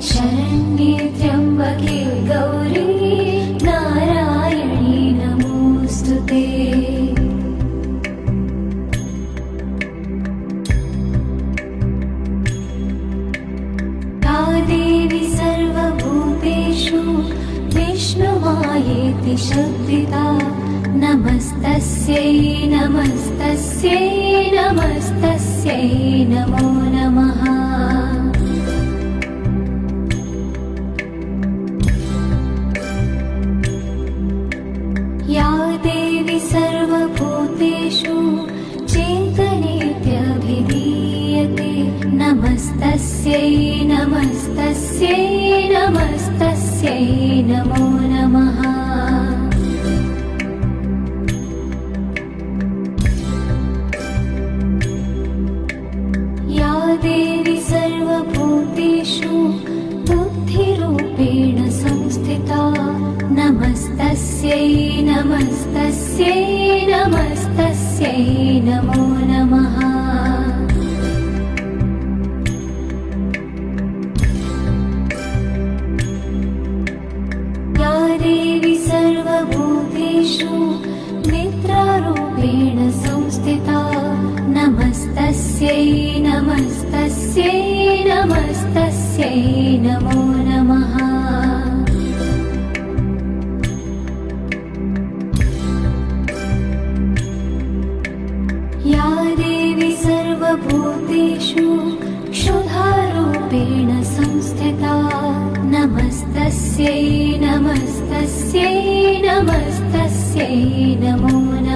शरण्ये त्र्यम्बके गौरी नारायणी नमोऽस्तुते। या देवी सर्वभूतेषु विष्णुमायेति शब्दिता नमस्तस्यै नमस्तस्यै नमस्तस्यै नमो नमः। या देवी सर्वभूतेषु चेतनेत्यभिधीयते नमस्तस्यै नमस्तस्यै नमस्तस्यै नमो नमः। या देवी सर्वभूतेषु बुद्धिरूपेण संस्थिता नमस्तस्यै नमस्तस्यै नमस्तस्यै नमो नमः। या देवी सर्वभूतेषु निद्रारूपेण संस्थिता नमस्तस्यै नमस्तस्यै नमस्तस्यै नमो नमः। या देवी सर्वभूतेषु क्षुधारूपेण संस्थिता नमस्तस्यै नमस्तस्यै नमस्तस्यै नमो नमः।